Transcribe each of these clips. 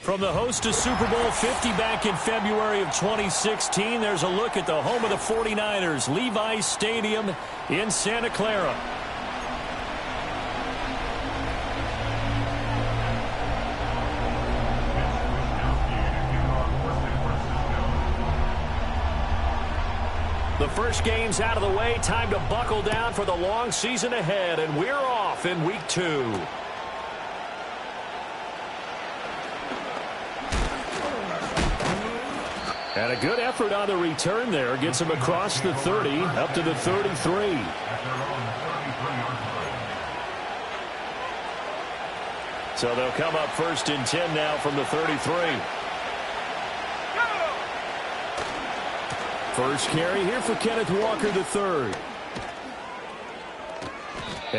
From the host to Super Bowl 50 back in February of 2016, there's a look at the home of the 49ers, Levi's Stadium in Santa Clara. The first game's out of the way. Time to buckle down for the long season ahead, and we're off in week 2. And a good effort on the return there. Gets him across the 30, up to the 33. So they'll come up first and 10 now from the 33. First carry here for Kenneth Walker III.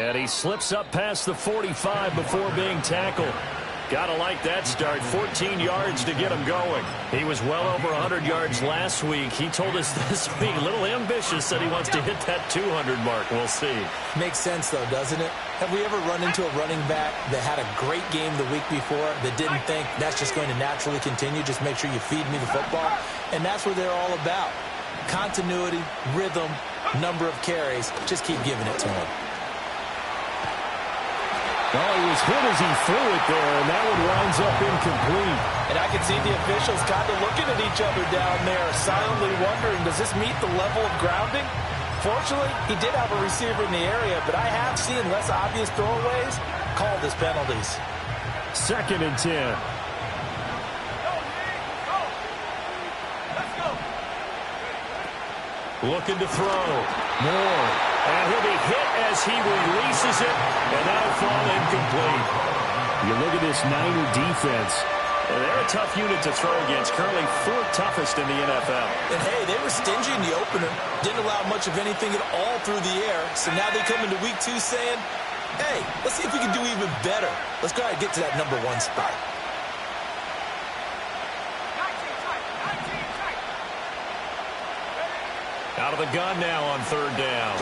And he slips up past the 45 before being tackled. Gotta like that start. 14 yards to get him going. He was well over 100 yards last week. He told us this week, a little ambitious, said he wants to hit that 200 mark. We'll see. Makes sense, though, doesn't it? Have we ever run into a running back that had a great game the week before that didn't think that's just going to naturally continue? Just make sure you feed me the football. And that's what they're all about. Continuity, rhythm, number of carries. Just keep giving it to him. Oh, he was hit as he threw it there, and that one winds up incomplete. And I can see the officials kind of looking at each other down there, silently wondering, does this meet the level of grounding? Fortunately, he did have a receiver in the area, but I have seen less obvious throwaways called as penalties. 2nd and 10. Looking to throw. Moore. And he'll be hit as he releases it, and that'll fall incomplete. You look at this Niner defense. They're a tough unit to throw against, currently 4th toughest in the NFL. And, hey, they were stingy in the opener, didn't allow much of anything at all through the air. So now they come into week 2 saying, hey, let's see if we can do even better. Let's go ahead and get to that number 1 spot. Out of the gun now on 3rd down.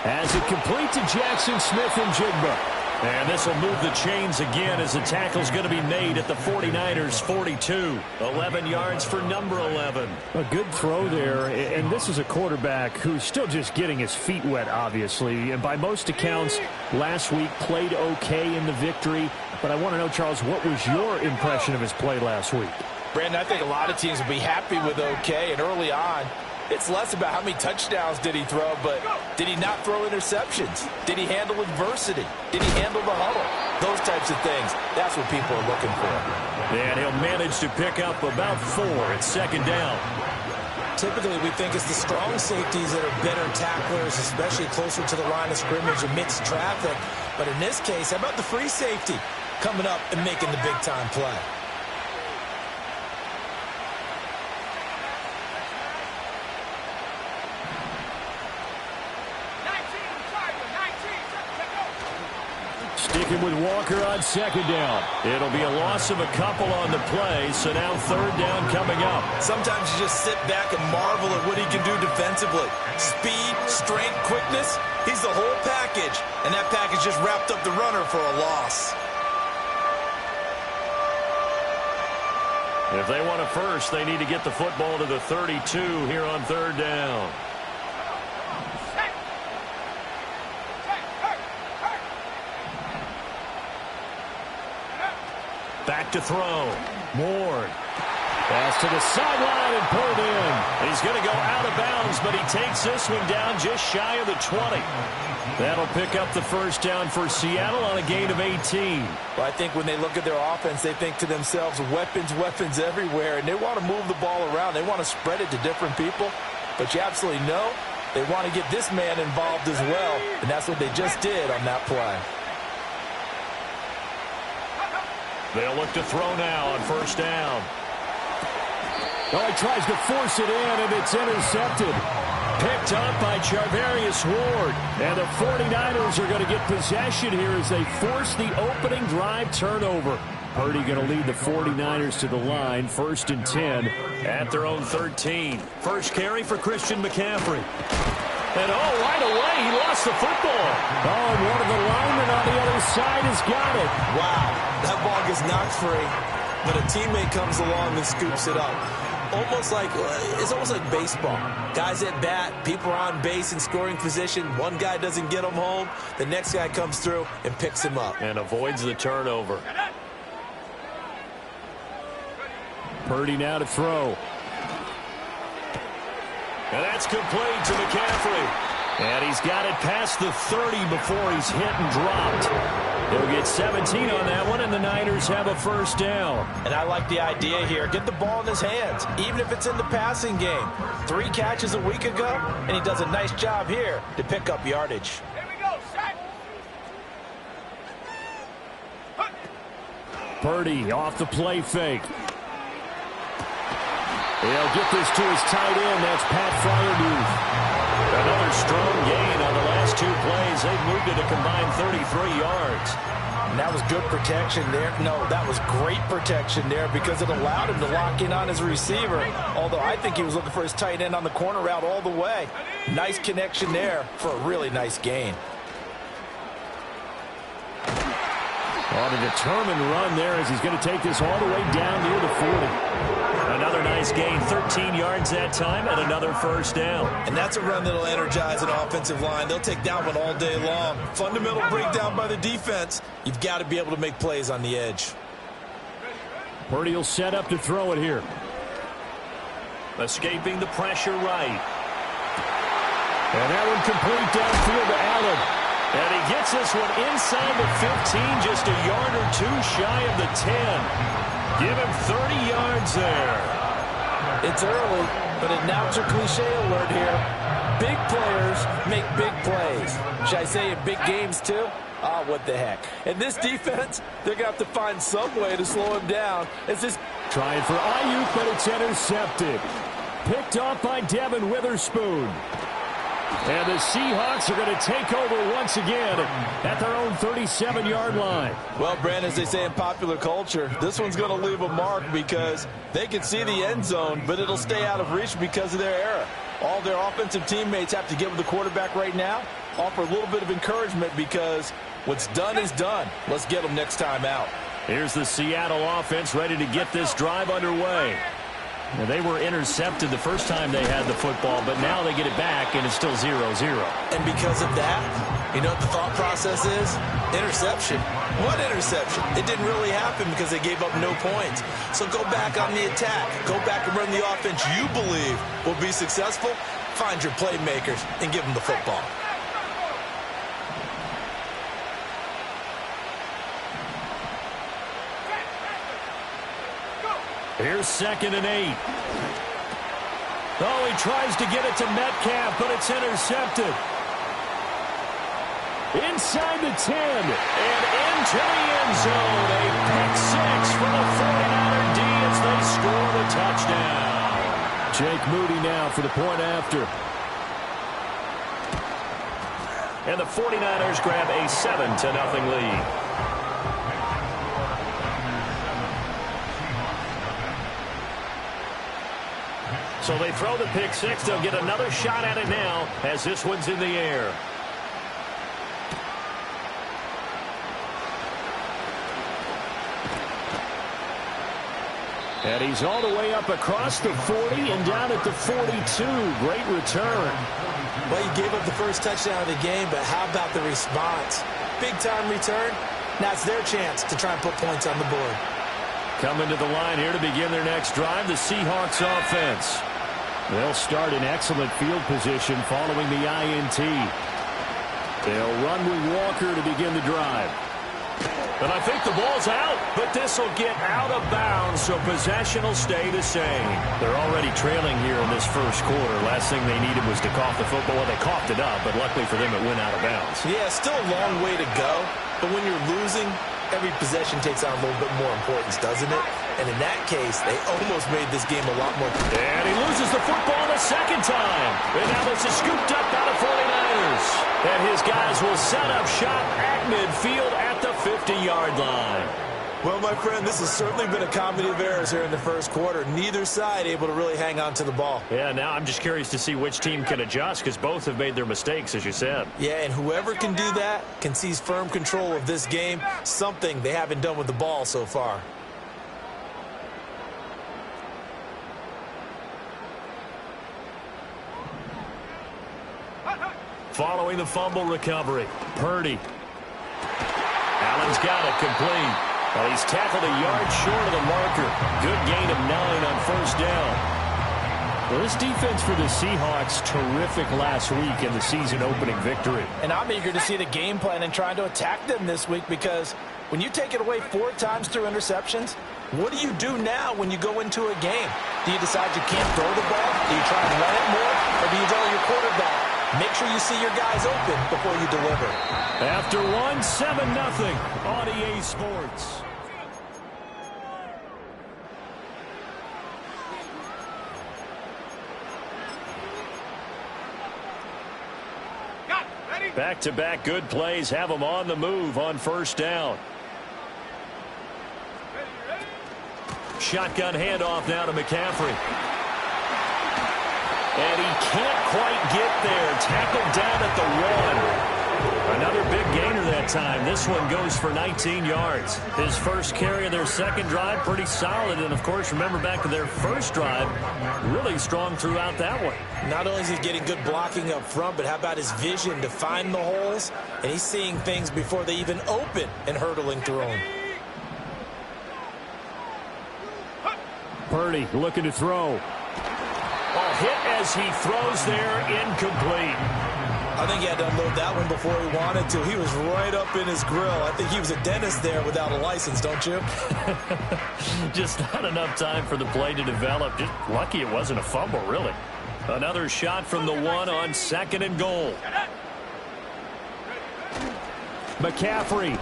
As it complete to Jackson Smith-Njigba. And this will move the chains again as the tackle's going to be made at the 49ers 42. 11 yards for number 11. A good throw there, and this is a quarterback who's still just getting his feet wet, obviously. And by most accounts, last week played okay in the victory. But I want to know, Charles, what was your impression of his play last week? Brandon, I think a lot of teams will be happy with okay, and early on, it's less about how many touchdowns did he throw, but did he not throw interceptions? Did he handle adversity? Did he handle the huddle? Those types of things, that's what people are looking for. And he'll manage to pick up about 4 at 2nd down. Typically, we think it's the strong safeties that are better tacklers, especially closer to the line of scrimmage amidst traffic. But in this case, how about the free safety coming up and making the big-time play? Sticking with Walker on 2nd down. It'll be a loss of a couple on the play, so now 3rd down coming up. Sometimes you just sit back and marvel at what he can do defensively. Speed, strength, quickness, he's the whole package. And that package just wrapped up the runner for a loss. If they want a first, they need to get the football to the 32 here on 3rd down. Back to throw. Moore. Pass to the sideline and pulled in. He's going to go out of bounds, but he takes this one down just shy of the 20. That'll pick up the 1st down for Seattle on a gain of 18. Well, I think when they look at their offense, they think to themselves, weapons, weapons everywhere, and they want to move the ball around. They want to spread it to different people, but you absolutely know they want to get this man involved as well, and that's what they just did on that play. They'll look to throw now on 1st down. Oh, he tries to force it in, and it's intercepted. Picked up by Charvarius Ward. And the 49ers are going to get possession here as they force the opening drive turnover. Purdy going to lead the 49ers to the line, 1st and 10 at their own 13. First carry for Christian McCaffrey. And, right away, he lost the football. And one of the linemen on the other side has got it. Wow, that ball gets knocked free, but a teammate comes along and scoops it up. It's almost like baseball. Guys at bat, people are on base in scoring position. One guy doesn't get him home. The next guy comes through and picks him up. And avoids the turnover. Purdy now to throw. And that's complete to McCaffrey. And he's got it past the 30 before he's hit and dropped. He'll get 17 on that one, and the Niners have a first down. And I like the idea here. Get the ball in his hands, even if it's in the passing game. 3 catches a week ago, and he does a nice job here to pick up yardage. Here we go, set. Purdy off the play fake. He'll get this to his tight end. That's Pat Freiermuth. Another strong gain on the last 2 plays. They've moved it a combined 33 yards. And that was good protection there. No, that was great protection there because it allowed him to lock in on his receiver. Although I think he was looking for his tight end on the corner route all the way. Nice connection there for a really nice gain. On a determined run there as he's going to take this all the way down near the 40. Another nice gain, 13 yards that time, and another first down. And that's a run that'll energize an offensive line. They'll take that one all day long. Fundamental breakdown by the defense. You've got to be able to make plays on the edge. Purdy will set up to throw it here. Escaping the pressure right. And that one complete downfield to Allen. And he gets this one inside the 15, just a yard or 2 shy of the 10. Give him 30 yards there. It's early, but now it's a cliche alert here. Big players make big plays. Should I say in big games too? What the heck. And this defense, they're going to have to find some way to slow him down. It's just trying for Ayuk, but it's intercepted. Picked off by Devin Witherspoon. And the Seahawks are going to take over once again at their own 37-yard line. Well, Brandon, as they say in popular culture, this one's going to leave a mark because they can see the end zone, but it'll stay out of reach because of their error. All their offensive teammates have to get with the quarterback right now, offer a little bit of encouragement because what's done is done. Let's get them next time out. Here's the Seattle offense ready to get this drive underway. Well, they were intercepted the first time they had the football, but now they get it back, and it's still 0-0. And because of that, you know what the thought process is? Interception. What interception? It didn't really happen because they gave up no points. So go back on the attack. Go back and run the offense you believe will be successful. Find your playmakers and give them the football. Here's 2nd and 8. Oh, he tries to get it to Metcalf, but it's intercepted. Inside the 10. And into the end zone. A pick 6 for the 49er D as they score the touchdown. Jake Moody now for the point after. And the 49ers grab a 7-0 lead. So they throw the pick 6. They'll get another shot at it now as this one's in the air. And he's all the way up across the 40 and down at the 42. Great return. Well, you gave up the first touchdown of the game, but how about the response? Big-time return. Now it's their chance to try and put points on the board. Coming to the line here to begin their next drive, the Seahawks offense. They'll start in excellent field position following the INT. They'll run with Walker to begin the drive. And I think the ball's out, but this will get out of bounds, so possession will stay the same. They're already trailing here in this first quarter. Last thing they needed was to cough the football. Well, they coughed it up, but luckily for them, it went out of bounds. Yeah, still a long way to go, but when you're losing, every possession takes on a little bit more importance, doesn't it? And in that case, they almost made this game a lot more. And he loses the football the second time. And now this is scooped up by the 49ers. And his guys will set up shop at midfield at the 50-yard line. Well, my friend, this has certainly been a comedy of errors here in the first quarter. Neither side able to really hang on to the ball. Yeah, now I'm just curious to see which team can adjust because both have made their mistakes, as you said. Yeah, and whoever can do that can seize firm control of this game, something they haven't done with the ball so far. Following the fumble recovery, Purdy. Allen's got it complete. Well, he's tackled a yard short of the marker. Good gain of 9 on first down. Well, this defense for the Seahawks, terrific last week in the season-opening victory. And I'm eager to see the game plan and trying to attack them this week because when you take it away 4 times through interceptions, what do you do now when you go into a game? Do you decide you can't throw the ball? Do you try and run it more? Or do you tell your quarterback, make sure you see your guys open before you deliver? After 7-0 on EA Sports. Back-to-back good plays have them on the move on first down. Shotgun handoff now to McCaffrey. And he can't quite get there. Tackled down at the 1. Another big gainer that time. This one goes for 19 yards. His first carry of their second drive, pretty solid. And, of course, remember back to their first drive, really strong throughout that one. Not only is he getting good blocking up front, but how about his vision to find the holes? And he's seeing things before they even open and hurdling through them. Purdy looking to throw. Ball hit as he throws there, incomplete. I think he had to unload that one before he wanted to. He was right up in his grill. I think he was a dentist there without a license, don't you? Just not enough time for the play to develop. Just lucky it wasn't a fumble, really. Another shot from the 1 on 2nd and goal. McCaffrey.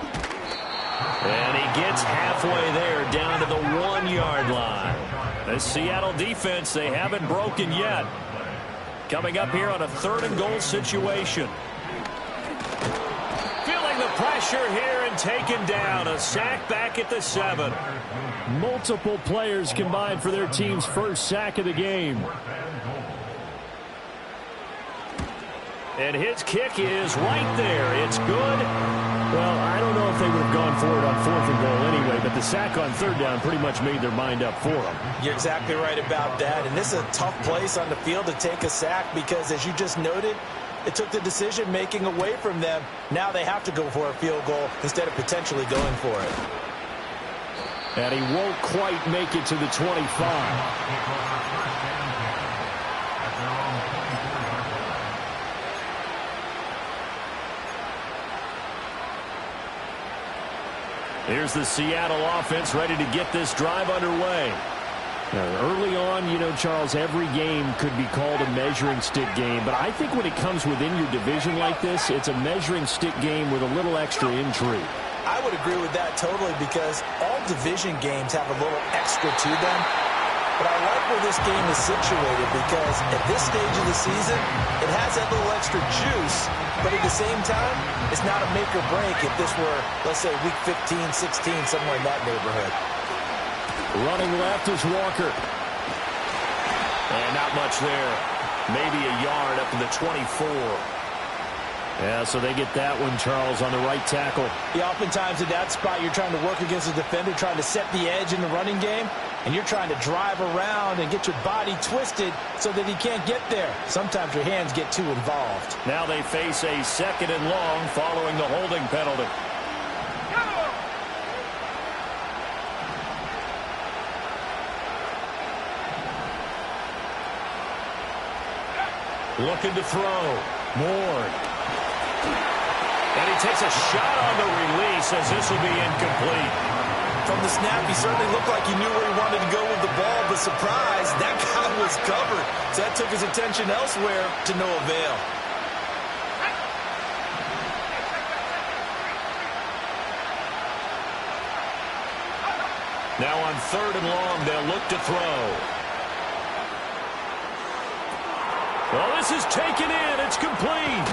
And he gets halfway there, down to the 1-yard line. The Seattle defense, they haven't broken yet. Coming up here on a 3rd and goal situation. Feeling the pressure here and taken down. A sack back at the 7. Multiple players combined for their team's first sack of the game. And his kick is right there. It's good. Well, I don't know if they would have gone for it on 4th and goal anyway, but the sack on 3rd down pretty much made their mind up for them. You're exactly right about that. And this is a tough place on the field to take a sack because, as you just noted, it took the decision-making away from them. Now they have to go for a field goal instead of potentially going for it. And he won't quite make it to the 25. Here's the Seattle offense ready to get this drive underway. Now, early on, you know, Charles, every game could be called a measuring stick game. But I think when it comes within your division like this, it's a measuring stick game with a little extra intrigue. I would agree with that totally because all division games have a little extra to them. But I like where this game is situated because at this stage of the season, it has that little extra juice. But at the same time, it's not a make or break if this were, let's say, week 15, 16, somewhere in that neighborhood. Running left is Walker. And not much there. Maybe a yard up to the 24. Yeah, so they get that one, Charles, on the right tackle. Yeah, oftentimes at that spot, you're trying to work against a defender, trying to set the edge in the running game, and you're trying to drive around and get your body twisted so that he can't get there. Sometimes your hands get too involved. Now they face a 2nd and long following the holding penalty. Looking to throw. Ward. And he takes a shot on the release as this will be incomplete. From the snap, he certainly looked like he knew where he wanted to go with the ball, but surprise, that guy was covered. So that took his attention elsewhere to no avail. Now on 3rd and long, they'll look to throw. Well, this is taken in. It's complete.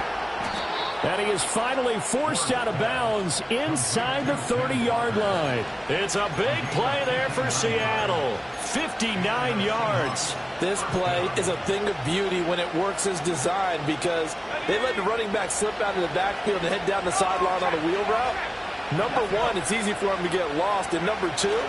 And he is finally forced out of bounds inside the 30-yard line. It's a big play there for Seattle. 59 yards. This play is a thing of beauty when it works as designed because they let the running back slip out of the backfield and head down the sideline on a wheel route. Number one, it's easy for him to get lost. And number two,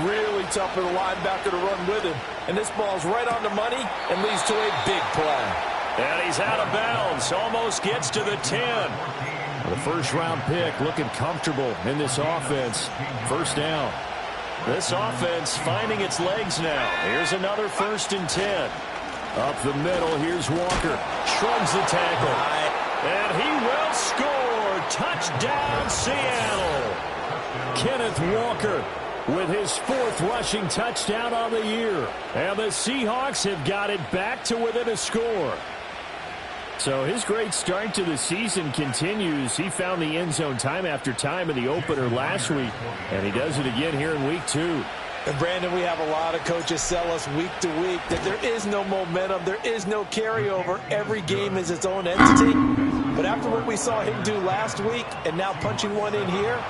really tough for the linebacker to run with him. And this ball's right on the money and leads to a big play. And he's out of bounds. Almost gets to the 10. The first-round pick looking comfortable in this offense. First down. This offense finding its legs now. Here's another 1st and 10. Up the middle, here's Walker. Shrugs the tackle. And he will score. Touchdown, Seattle. Kenneth Walker with his 4th rushing touchdown on the year. And the Seahawks have got it back to within a score. So his great start to the season continues. He found the end zone time after time in the opener last week, and he does it again here in week 2. And Brandon, we have a lot of coaches sell us week to week that there is no momentum, there is no carryover. Every game is its own entity. But after what we saw him do last week and now punching one in here,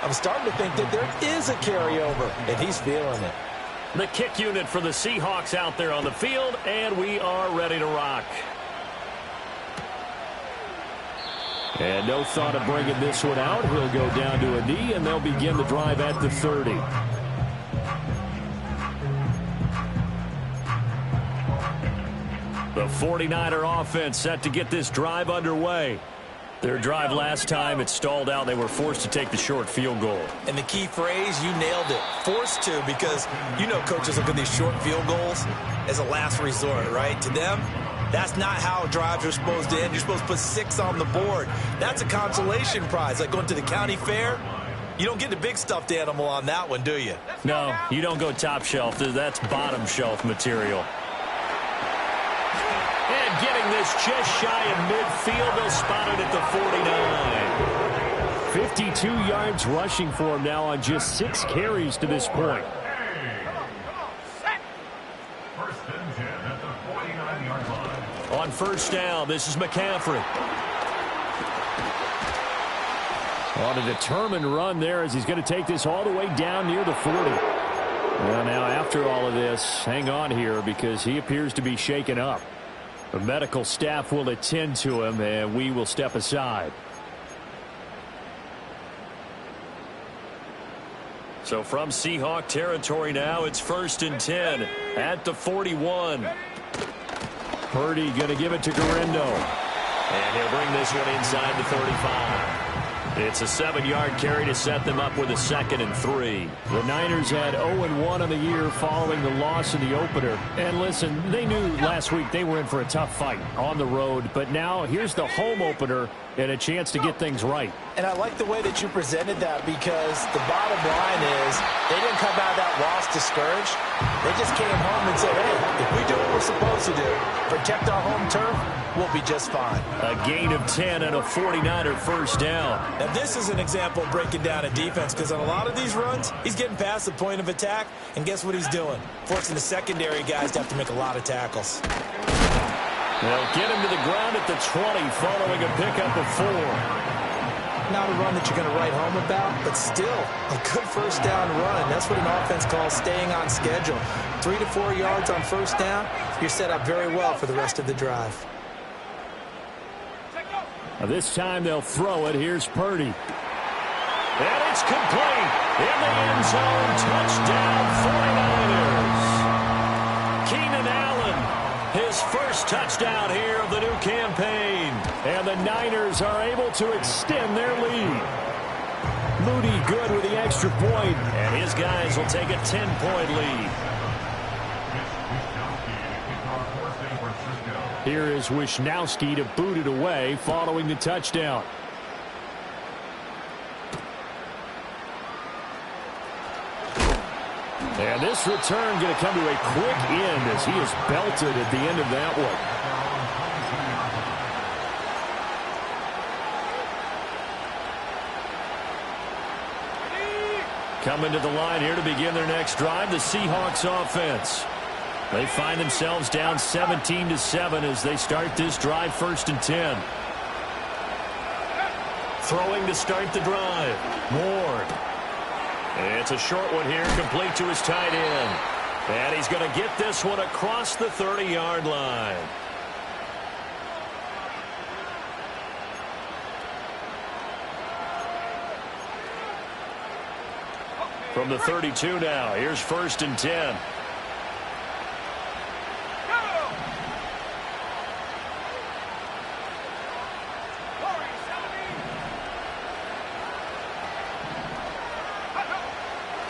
I'm starting to think that there is a carryover, and he's feeling it. The kick unit for the Seahawks out there on the field, and we are ready to rock. And no thought of bringing this one out. He'll go down to a knee, and they'll begin the drive at the 30. The 49er offense set to get this drive underway. Their drive last time, it stalled out. They were forced to take the short field goal. And the key phrase, you nailed it, forced to, because you know coaches look at these short field goals as a last resort, right? To them, that's not how drives are supposed to end. You're supposed to put 6 on the board. That's a consolation prize, like going to the county fair. You don't get the big stuffed animal on that one, do you? No, you don't go top shelf. That's bottom shelf material. And getting this just shy of midfield, they'll spot it at the 49. 52 yards rushing for him now on just 6 carries to this point. On first down, this is McCaffrey. On a determined run there as he's going to take this all the way down near the 40. Well, now after all of this, hang on here because he appears to be shaken up. The medical staff will attend to him, and we will step aside. So from Seahawk territory now, it's 1st and 10 at the 41. Purdy going to give it to Guerrero. And he'll bring this one inside the 35. It's a 7-yard carry to set them up with a 2nd and 3. The Niners had 0-1 on the year following the loss in the opener. And listen, they knew last week they were in for a tough fight on the road. But now here's the home opener and a chance to get things right. And I like the way that you presented that because the bottom line is they didn't come out of that loss discouraged. They just came home and said, hey, if we do what we're supposed to do, protect our home turf, we'll be just fine. A gain of 10 and a 49er first down. Now, this is an example of breaking down a defense because on a lot of these runs, he's getting past the point of attack, and guess what he's doing? Forcing the secondary guys to have to make a lot of tackles. They'll get him to the ground at the 20 following a pickup of 4. Not a run that you're going to write home about, but still a good first down run. That's what an offense calls staying on schedule. 3 to 4 yards on first down, you're set up very well for the rest of the drive. Now this time they'll throw it. Here's Purdy. And it's complete. In the end zone, touchdown 49ers. Keenan Allen, his first touchdown here of the new campaign. And the Niners are able to extend their lead. Moody good with the extra point. And his guys will take a 10-point lead. Here is Wisnowski to boot it away following the touchdown. And this return going to come to a quick end as he is belted at the end of that one. Coming to the line here to begin their next drive, the Seahawks offense. They find themselves down 17-7 as they start this drive 1st and 10. Throwing to start the drive. Ward. It's a short one here, complete to his tight end. And he's going to get this one across the 30-yard line. From the 32 now, here's 1st and 10.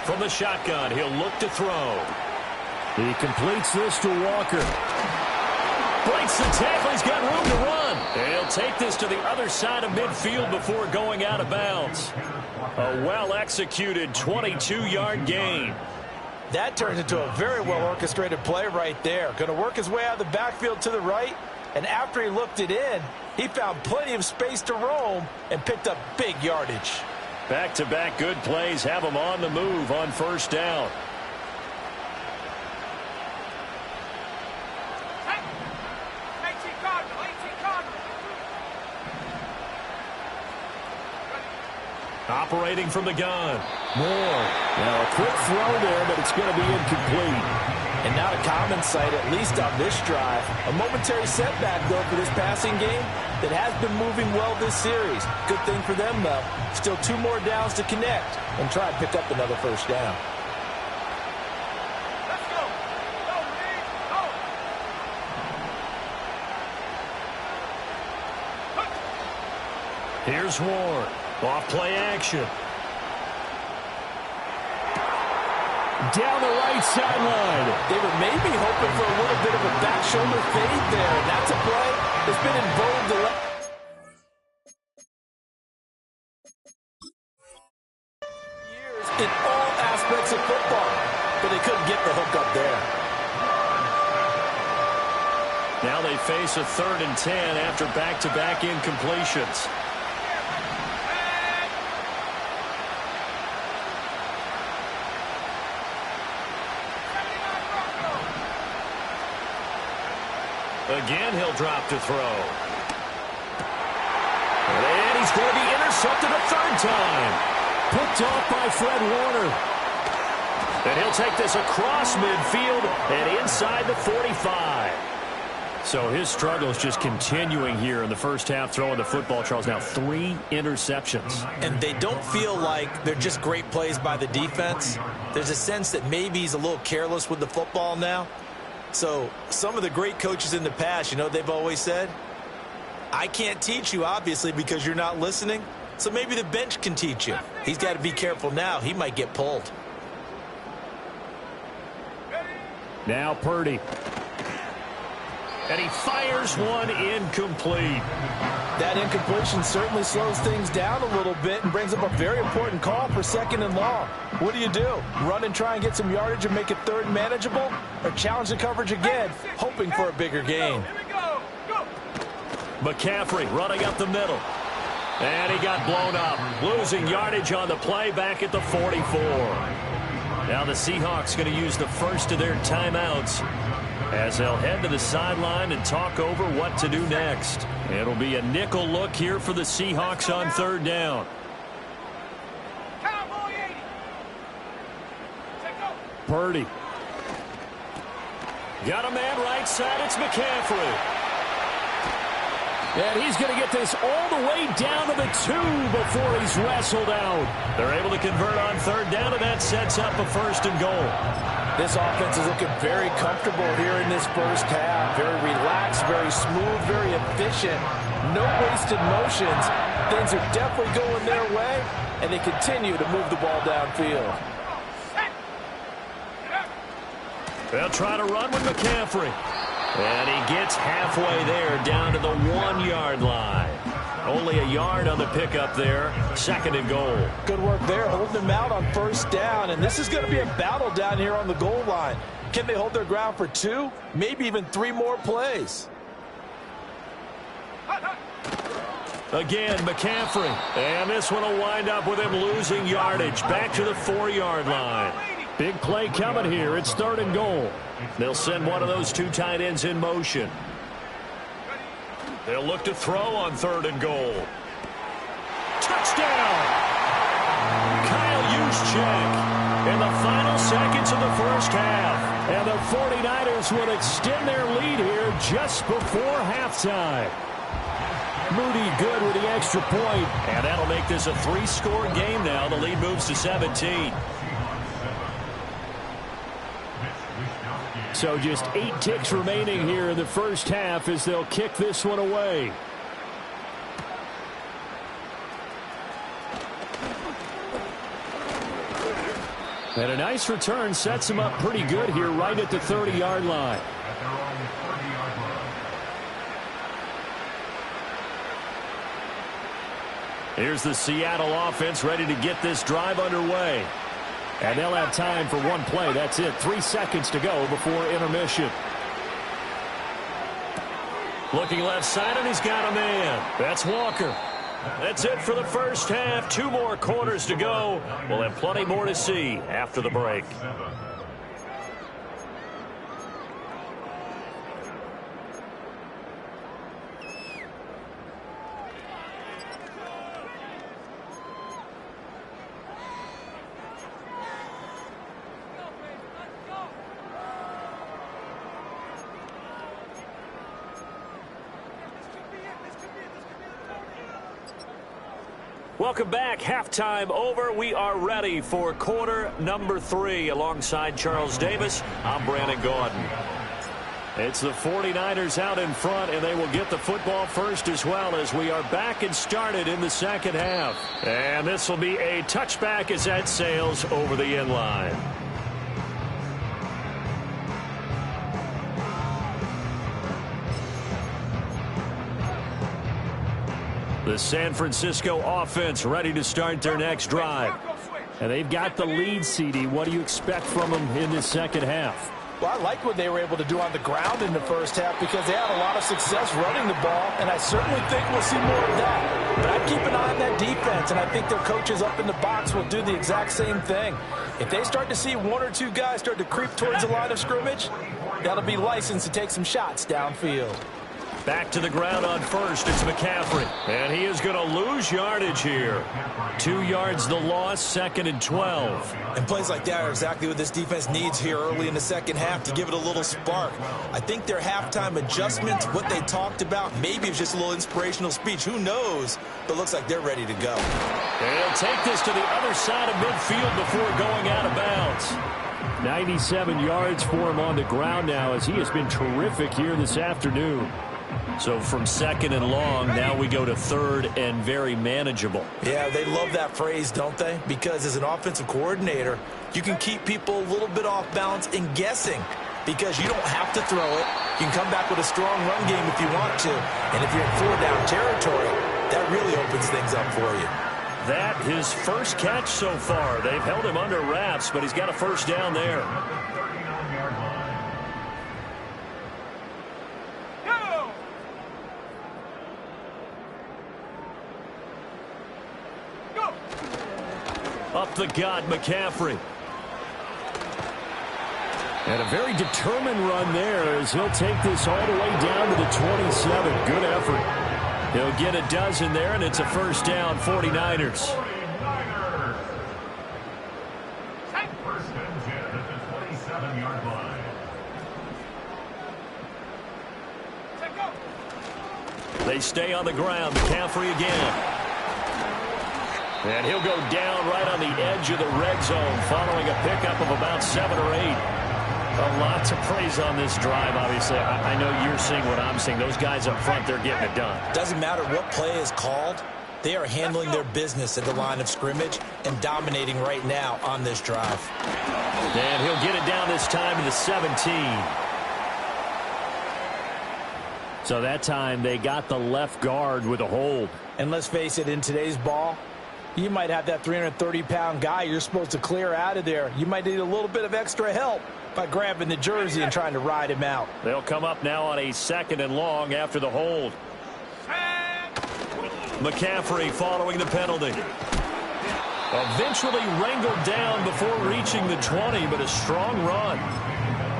From the shotgun, he'll look to throw. He completes this to Walker. Breaks the tackle. He's got room to run. And he'll take this to the other side of midfield before going out of bounds. A well-executed 22-yard gain. That turns into a very well-orchestrated play right there. Going to work his way out of the backfield to the right. And after he looked it in, he found plenty of space to roam and picked up big yardage. Back-to-back good plays have him on the move on 1st down. Operating from the gun. Moore. Now a quick throw there, but it's going to be incomplete. And not a common sight, at least on this drive. A momentary setback, though, for this passing game that has been moving well this series. Good thing for them, though. Still 2 more downs to connect and try and pick up another 1st down. Let's go. Go, Reed. Go. Here's Ward. Off play action. Down the right sideline. They were maybe hoping for a little bit of a back shoulder fade there. And that's a play that's been in vogue the last years in all aspects of football. But they couldn't get the hook up there. Now they face a 3rd and 10 after back-to-back incompletions. Again, he'll drop to throw. And he's going to be intercepted a 3rd time. Picked off by Fred Warner. And he'll take this across midfield and inside the 45. So his struggle is just continuing here in the first half, throwing the football, Charles. Now 3 interceptions. And they don't feel like they're just great plays by the defense. There's a sense that maybe he's a little careless with the football now. So some of the great coaches in the past, you know, they've always said, I can't teach you, obviously, because you're not listening. So maybe the bench can teach you. He's got to be careful now. He might get pulled. Now Purdy. And he fires one incomplete. That incompletion certainly slows things down a little bit and brings up a very important call for 2nd and long. What do? Run and try and get some yardage and make it 3rd manageable? Or challenge the coverage again, hoping for a bigger gain? McCaffrey running up the middle. And he got blown up. Losing yardage on the play back at the 44. Now the Seahawks going to use the first of their timeouts as they'll head to the sideline and talk over what to do next. It'll be a nickel look here for the Seahawks on 3rd down. Purdy. Got a man right side. It's McCaffrey. And he's going to get this all the way down to the 2 before he's wrestled out. They're able to convert on 3rd down, and that sets up a 1st and goal. This offense is looking very comfortable here in this first half. Very relaxed, very smooth, very efficient. No wasted motions. Things are definitely going their way, and they continue to move the ball downfield. They'll try to run with McCaffrey. And he gets halfway there down to the 1-yard line. Only a yard on the pickup there. 2nd and goal. Good work there, holding him out on 1st down. And this is going to be a battle down here on the goal line. Can they hold their ground for 2, maybe even 3 more plays? Again, McCaffrey. And this one will wind up with him losing yardage. Back to the 4-yard line. Big play coming here. It's 3rd and goal. They'll send one of those 2 tight ends in motion. They'll look to throw on 3rd and goal. touchdown. Kyle Juszczyk in the final seconds of the first half. And the 49ers will extend their lead here just before halftime. Moody good with the extra point. And that'll make this a 3-score game now. The lead moves to 17. So just 8 ticks remaining here in the first half as they'll kick this one away. And a nice return sets him up pretty good here right at the 30-yard line. Here's the Seattle offense ready to get this drive underway. And they'll have time for one play. That's it. 3 seconds to go before intermission. Looking left side, and he's got a man. That's Walker. That's it for the first half. 2 more quarters to go. We'll have plenty more to see after the break. Welcome back. Halftime over. We are ready for quarter number 3. Alongside Charles Davis, I'm Brandon Gaudin. It's the 49ers out in front, and they will get the football first as well as we are back and started in the second half. And this will be a touchback as that sails over the end line. The San Francisco offense ready to start their next drive. And they've got the lead, CD. What do you expect from them in this second half? Well, I like what they were able to do on the ground in the first half because they had a lot of success running the ball, and I certainly think we'll see more of that. But I'd keep an eye on that defense, and I think their coaches up in the box will do the exact same thing. If they start to see 1 or 2 guys start to creep towards the line of scrimmage, that'll be licensed to take some shots downfield. Back to the ground on first. It's McCaffrey. And he is going to lose yardage here. 2 yards the loss, 2nd and 12. And plays like that are exactly what this defense needs here early in the second half to give it a little spark. I think their halftime adjustments, what they talked about, maybe it's just a little inspirational speech. Who knows? But looks like they're ready to go. And he'll take this to the other side of midfield before going out of bounds. 97 yards for him on the ground now as he has been terrific here this afternoon. So from 2nd and long, now we go to 3rd and very manageable. Yeah, they love that phrase, don't they? Because as an offensive coordinator, you can keep people a little bit off balance and guessing because you don't have to throw it. You can come back with a strong run game if you want to. And if you're in 4-down territory, that really opens things up for you. That his first catch so far. They've held him under wraps, but he's got a first down there. Up the gut, McCaffrey. And a very determined run there as he'll take this all the way down to the 27. Good effort. He'll get a dozen there, and it's a first down, 49ers. First and 10 at the 27-yard line. They stay on the ground. McCaffrey again. And he'll go down right on the edge of the red zone following a pickup of about 7 or 8. A lot to praise on this drive, obviously. I know you're seeing what I'm seeing. Those guys up front, they're getting it done. Doesn't matter what play is called. They are handling their business at the line of scrimmage and dominating right now on this drive. And he'll get it down this time to the 17. So that time they got the left guard with a hold. And let's face it, in today's ball, you might have that 330-pound guy you're supposed to clear out of there. You might need a little bit of extra help by grabbing the jersey and trying to ride him out. They'll come up now on a 2nd and long after the hold. McCaffrey following the penalty. Eventually wrangled down before reaching the 20, but a strong run.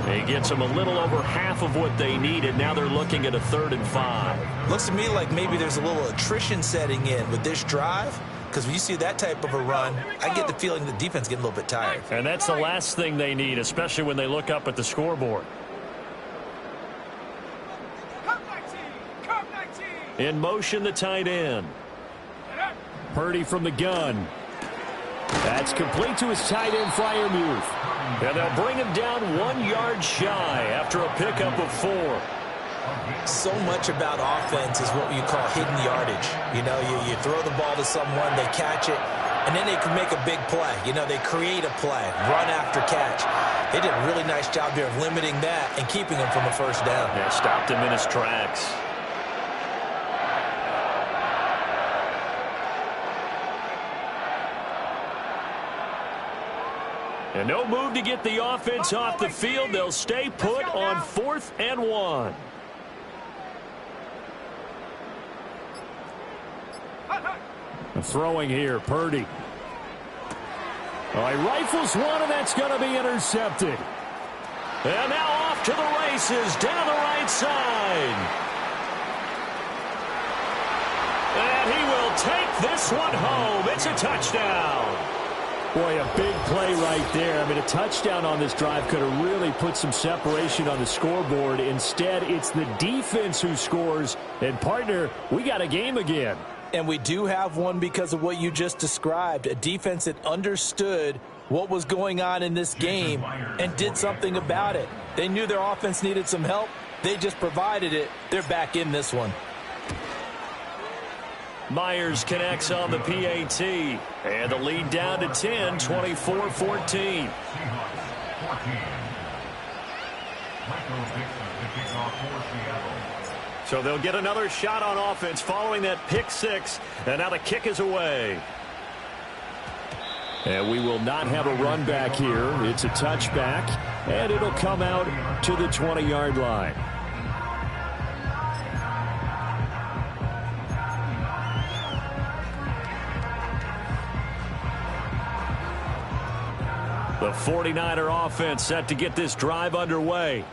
He gets them a little over half of what they needed. Now they're looking at a 3rd and 5. Looks to me like maybe there's a little attrition setting in with this drive. because when you see that type of a run, I get the feeling the defense getting a little bit tired. And that's the last thing they need, especially when they look up at the scoreboard. In motion, the tight end. Purdy from the gun. That's complete to his tight end, Freiermuth. And they'll bring him down 1 yard shy after a pickup of 4. So much about offense is what you call hidden yardage. You know, you throw the ball to someone, they catch it, and then they can make a big play. You know, they create a play, run after catch. They did a really nice job here of limiting that and keeping him from a first down. Yeah, stopped him in his tracks. And no move to get the offense off the field. They'll stay put on 4th and 1. Throwing here, Purdy. Oh, he rifles one, and that's going to be intercepted. And now off to the races down the right side. And he will take this one home. It's a touchdown. Boy, a big play right there. I mean, a touchdown on this drive could have really put some separation on the scoreboard. Instead, it's the defense who scores. And, partner, we got a game again. And we do have one because of what you just described. A defense that understood what was going on in this game and did something about it. They knew their offense needed some help. They just provided it. They're back in this one. Myers connects on the PAT. And the lead down to 10, 24-14. So they'll get another shot on offense following that pick 6. And now the kick is away. And we will not have a run back here. It's a touchback. And it'll come out to the 20-yard line. The 49er offense set to get this drive underway.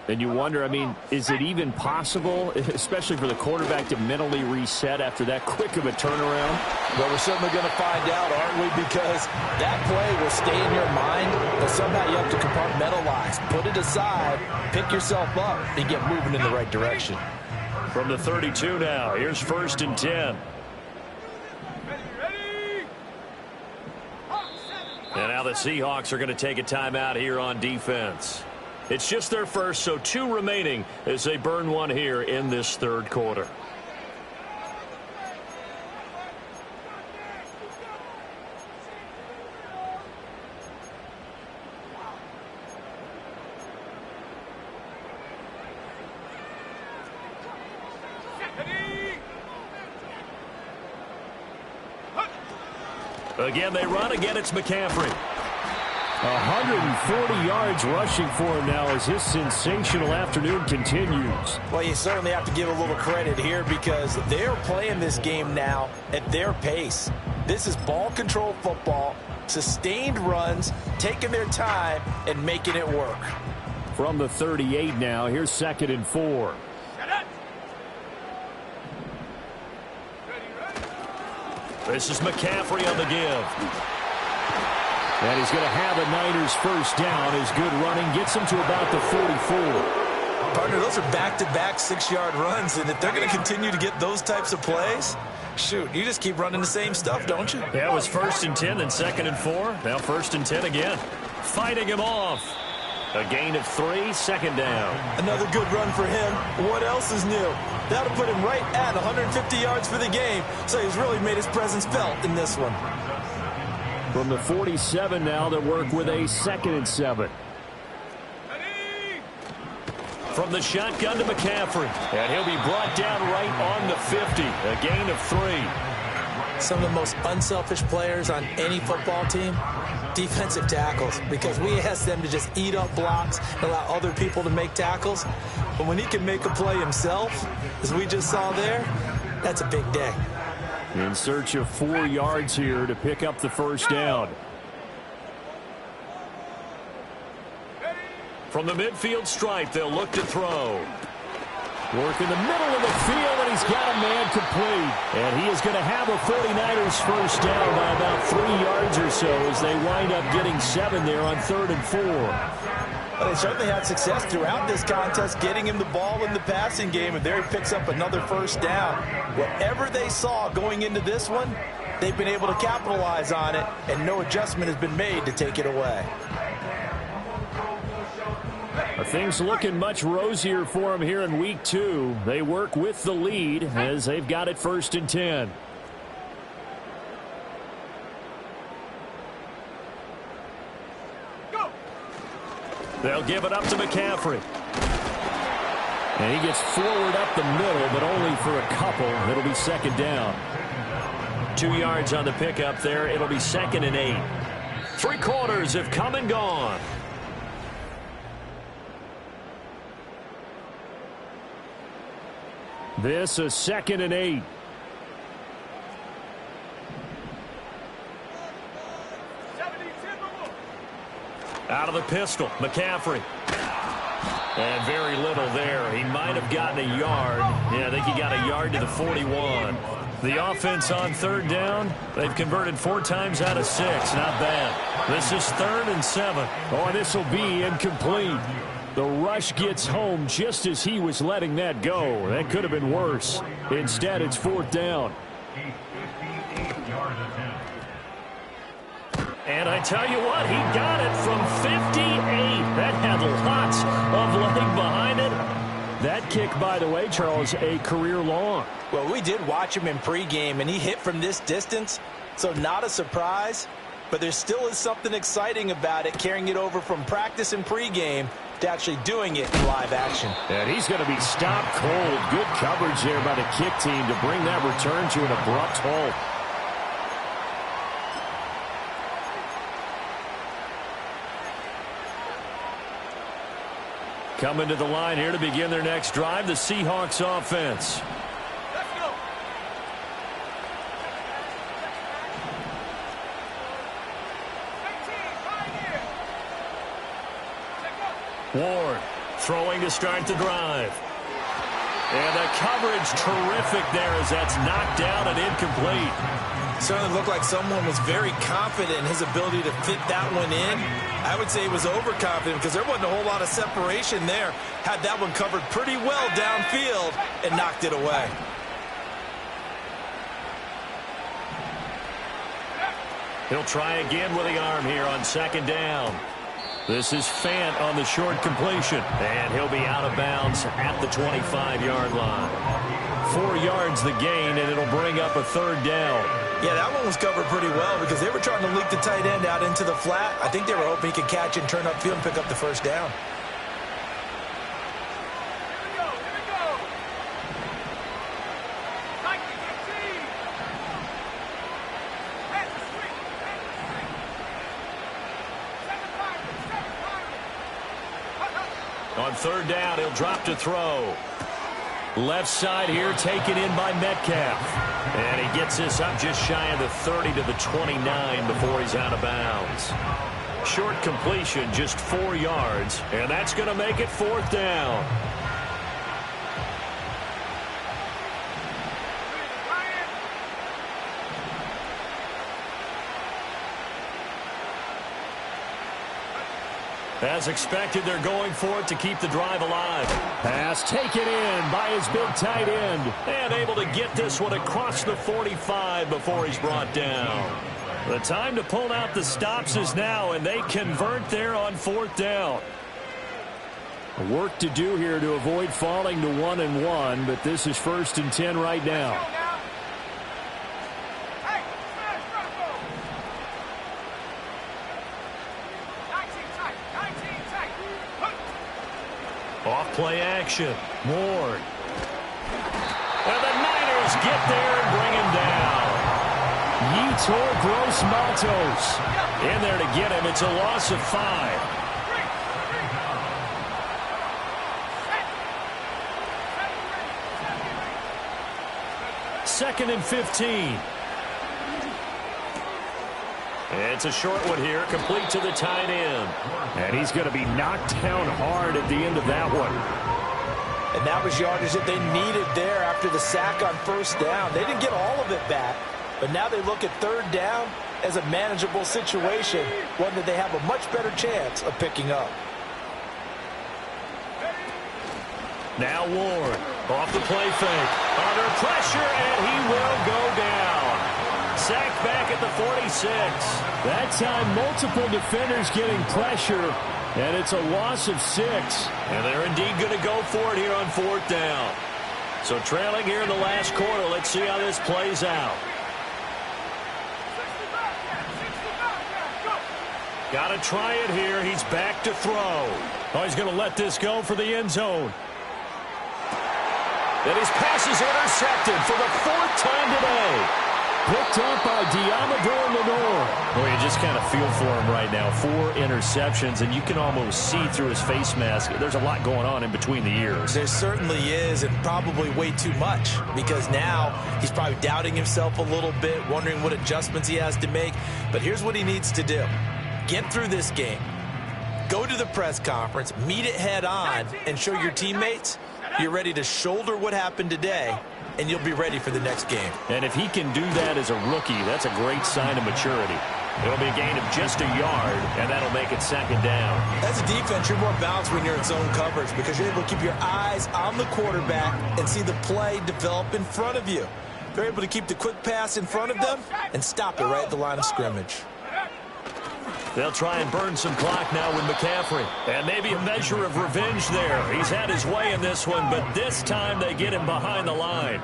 And you wonder, I mean, is it even possible, especially for the quarterback, to mentally reset after that quick of a turnaround? Well, we're certainly going to find out, aren't we? Because that play will stay in your mind, but somehow you have to compartmentalize. Put it aside, pick yourself up, and get moving in the right direction. From the 32 now, here's 1st and 10. And now the Seahawks are going to take a timeout here on defense. It's just their first, so 2 remaining as they burn one here in this 3rd quarter. Again, they run. Again, it's McCaffrey. 140 yards rushing for him now as his sensational afternoon continues. Well, you certainly have to give a little credit here because they're playing this game now at their pace. This is ball control football, sustained runs, taking their time, and making it work. From the 38 now, here's 2nd and 4. This is McCaffrey on the give. And he's going to have a Niners first down. His good running gets him to about the 44. Partner, those are back-to-back 6-yard runs, and if they're going to continue to get those types of plays, shoot, you just keep running the same stuff, don't you? Yeah, it was 1st and 10, then 2nd and 4. Now 1st and 10 again. Fighting him off. A gain of 3, 2nd down. Another good run for him. What else is new? That'll put him right at 150 yards for the game, so he's really made his presence felt in this one. From the 47 now, they'll work with a 2nd and 7. From the shotgun to McCaffrey. And he'll be brought down right on the 50. A gain of 3. Some of the most unselfish players on any football team, defensive tackles, because we ask them to just eat up blocks and allow other people to make tackles. But when he can make a play himself, as we just saw there, that's a big day. In search of 4 yards here to pick up the first down. From the midfield stripe, they'll look to throw. Work in the middle of the field, and he's got a man complete. And he is going to have a 49ers first down by about 3 yards or so as they wind up getting 7 there on 3rd and 4. Well, they certainly had success throughout this contest getting him the ball in the passing game, and there he picks up another first down. Whatever they saw going into this one, they've been able to capitalize on it, and no adjustment has been made to take it away. Things looking much rosier for them here in week 2. They work with the lead as they've got it 1st and 10. They'll give it up to McCaffrey. And he gets forward up the middle, but only for a couple. It'll be 2nd down. 2 yards on the pickup there. It'll be 2nd and 8. 3 quarters have come and gone. This is 2nd and 8. Out of the pistol, McCaffrey. And very little there. He might have gotten a yard. Yeah, I think he got a yard to the 41. The offense on 3rd down, they've converted 4 times out of 6. Not bad. This is 3rd and 7. Oh, and this will be incomplete. The rush gets home just as he was letting that go. That could have been worse. Instead, it's 4th down. And I tell you what, he got it from 58. That had lots of leg behind it. That kick, by the way, Charles, a career long. Well, we did watch him in pregame, and he hit from this distance, so not a surprise. But there still is something exciting about it, carrying it over from practice and pregame to actually doing it in live action. And he's going to be stopped cold. Good coverage there by the kick team to bring that return to an abrupt halt. Coming to the line here to begin their next drive, the Seahawks offense. Let's go. Ward throwing to start the drive. And the coverage terrific there as that's knocked down and incomplete. Certainly looked like someone was very confident in his ability to fit that one in. I would say he was overconfident because there wasn't a whole lot of separation there. Had that one covered pretty well downfield and knocked it away. He'll try again with the arm here on 2nd down. This is Fant on the short completion. And he'll be out of bounds at the 25-yard line. 4 yards the gain, and it'll bring up a 3rd down. Yeah, that one was covered pretty well because they were trying to leak the tight end out into the flat. I think they were hoping he could catch and turn upfield and pick up the 1st down. On 3rd down, he'll drop to throw. Left side here taken in by Metcalf. And he gets this up just shy of the 30 to the 29 before he's out of bounds. Short completion, just 4 yards. And that's going to make it 4th down. As expected, they're going for it to keep the drive alive. Pass taken in by his big tight end. And able to get this one across the 45 before he's brought down. The time to pull out the stops is now, and they convert there on 4th down. Work to do here to avoid falling to 1-1, but this is 1st and 10 right now. Off-play action. Ward. And the Niners get there and bring him down. Yetur Gross-Matos in there to get him. It's a loss of 5. Second and 15. It's a short one here, complete to the tight end. And he's going to be knocked down hard at the end of that one. And that was yardage that they needed there after the sack on first down. They didn't get all of it back, but now they look at third down as a manageable situation, one that they have a much better chance of picking up. Now Ward off the play fake. Under pressure, and he will go down. Sacked back at the 46. That time, multiple defenders getting pressure, and it's a loss of 6. And they're indeed going to go for it here on fourth down. So trailing here in the last quarter. Let's see how this plays out. Got to try it here. He's back to throw. Oh, he's going to let this go for the end zone. And his pass is intercepted for the 4th time today. Picked up by Diamador Lenore. Well, you just kind of feel for him right now. 4 interceptions, and you can almost see through his face mask. There's a lot going on in between the ears. There certainly is, and probably way too much, because now he's probably doubting himself a little bit, wondering what adjustments he has to make. But here's what he needs to do. Get through this game. Go to the press conference, meet it head on, and show your teammates you're ready to shoulder what happened today, and you'll be ready for the next game. And if he can do that as a rookie, that's a great sign of maturity. It'll be a gain of just a yard, and that'll make it 2nd down. As a defense, you're more balanced when you're in zone coverage because you're able to keep your eyes on the quarterback and see the play develop in front of you. They're able to keep the quick pass in front of them and stop it right at the line of scrimmage. They'll try and burn some clock now with McCaffrey. And maybe a measure of revenge there. He's had his way in this one, but this time they get him behind the line.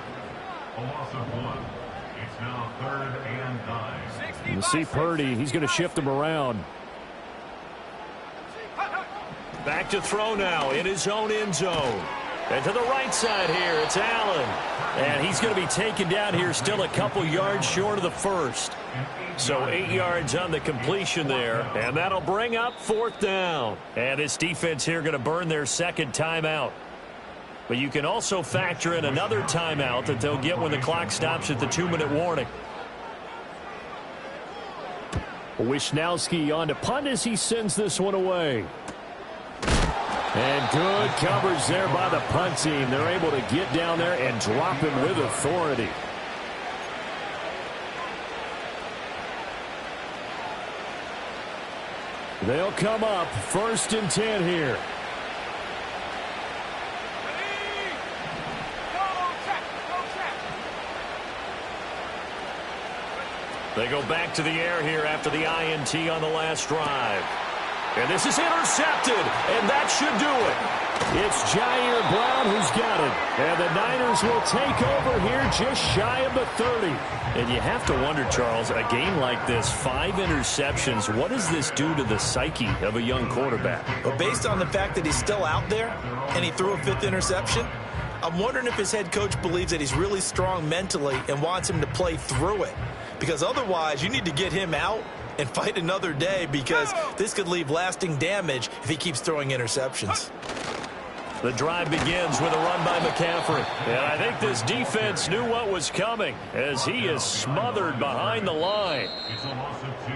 A loss of 1. It's now 3rd and 9. You see Purdy. He's going to shift him around. Back to throw now in his own end zone. And to the right side here, it's Allen. And he's going to be taken down here still a couple yards short of the 1st. So 8 yards on the completion there. And that'll bring up 4th down. And this defense here going to burn their 2nd timeout. But you can also factor in another timeout that they'll get when the clock stops at the 2-minute warning. Wisnowski on to punt as he sends this one away. And good coverage there by the punt team. They're able to get down there and drop him with authority. They'll come up 1st and 10 here. They go back to the air here after the INT on the last drive. And this is intercepted, and that should do it. It's Jair Brown who's got it. And the Niners will take over here just shy of the 30. And you have to wonder, Charles, a game like this, 5 interceptions, what does this do to the psyche of a young quarterback? But based on the fact that he's still out there and he threw a 5th interception, I'm wondering if his head coach believes that he's really strong mentally and wants him to play through it. Because otherwise, you need to get him out and fight another day, because this could leave lasting damage if he keeps throwing interceptions. The drive begins with a run by McCaffrey. And I think this defense knew what was coming as he is smothered behind the line.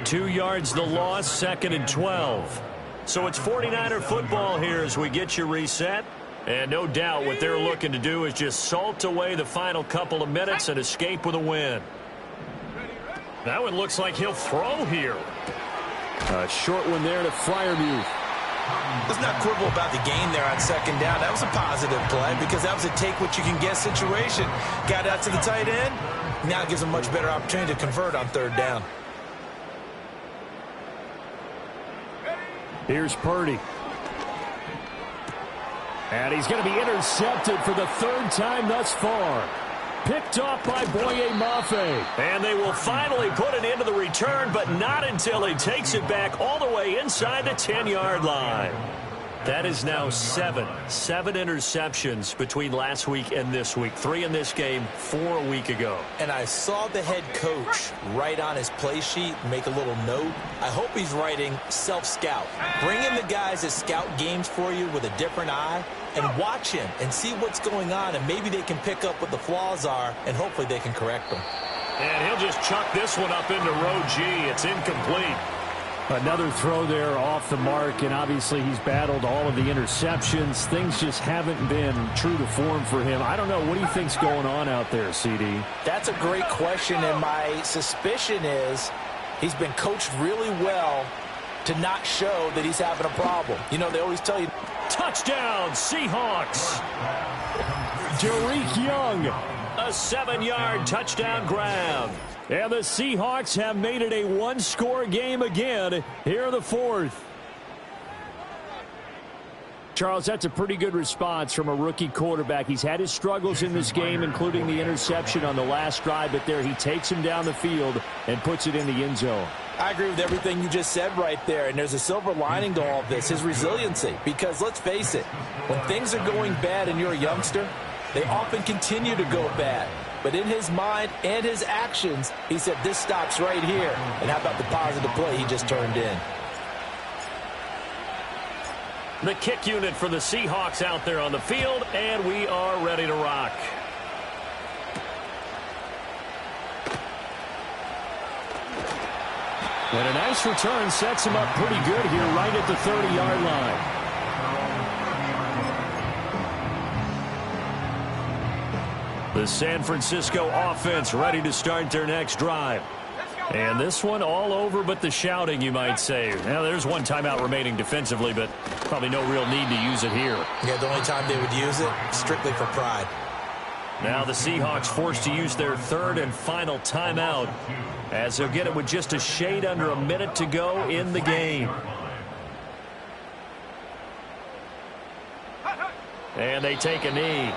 2 yards the loss, 2nd and 12. So it's 49er football here as we get you reset. And no doubt what they're looking to do is just salt away the final couple of minutes and escape with a win. That one looks like he'll throw here. A short one there to Freiermuth. Let's not quibble about the gain there on 2nd down. That was a positive play because that was a take-what-you-can-get situation. Got out to the tight end. Now it gives him a much better opportunity to convert on 3rd down. Here's Purdy. And he's going to be intercepted for the 3rd time thus far. Picked off by Boye Mafe. And they will finally put an end to the return, but not until he takes it back all the way inside the 10-yard line. That is now 7 interceptions between last week and this week. 3 in this game, 4 a week ago. And I saw the head coach write on his play sheet, make a little note. I hope he's writing self-scout. Bring in the guys that scout games for you with a different eye and watch him and see what's going on, and maybe they can pick up what the flaws are, and hopefully they can correct them. And he'll just chuck this one up into row G. It's incomplete. Another throw there off the mark, and obviously he's battled all of the interceptions. Things just haven't been true to form for him. I don't know. What do you think's going on out there, CD? That's a great question, and my suspicion is he's been coached really well to not show that he's having a problem. You know, they always tell you. Touchdown, Seahawks. Derek Young, a 7-yard touchdown grab. And the Seahawks have made it a one-score game again here in the fourth. Charles, that's a pretty good response from a rookie quarterback. He's had his struggles in this game, including the interception on the last drive, but there he takes him down the field and puts it in the end zone. I agree with everything you just said right there, and there's a silver lining to all of this, his resiliency. Because let's face it, when things are going bad and you're a youngster, they often continue to go bad. But in his mind and his actions, he said, this stops right here. And how about the positive play he just turned in? The kick unit for the Seahawks out there on the field, and we are ready to rock. And a nice return sets him up pretty good here right at the 30-yard line. The San Francisco offense ready to start their next drive. And this one all over but the shouting, you might say. Now, there's one timeout remaining defensively, but probably no real need to use it here. Yeah, the only time they would use it, strictly for pride. Now the Seahawks forced to use their third and final timeout, as they'll get it with just a shade under a minute to go in the game. And they take a knee.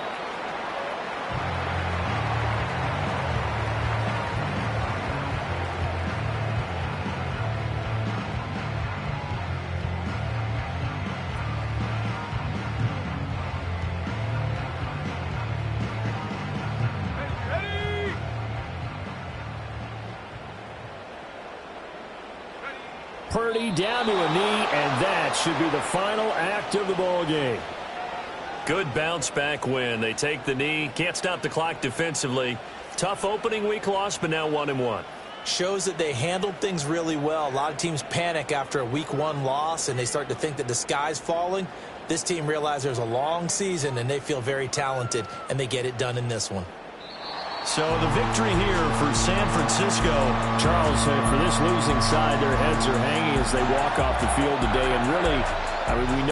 Purdy down to a knee, and that should be the final act of the ball game. Good bounce back win. They take the knee. Can't stop the clock defensively. Tough opening week loss, but now 1-1. Shows that they handled things really well. A lot of teams panic after a week 1 loss, and they start to think that the sky's falling. This team realizes there's a long season, and they feel very talented, and they get it done in this one. So the victory here for San Francisco. Charles, for this losing side, their heads are hanging as they walk off the field today. And really, I mean, we know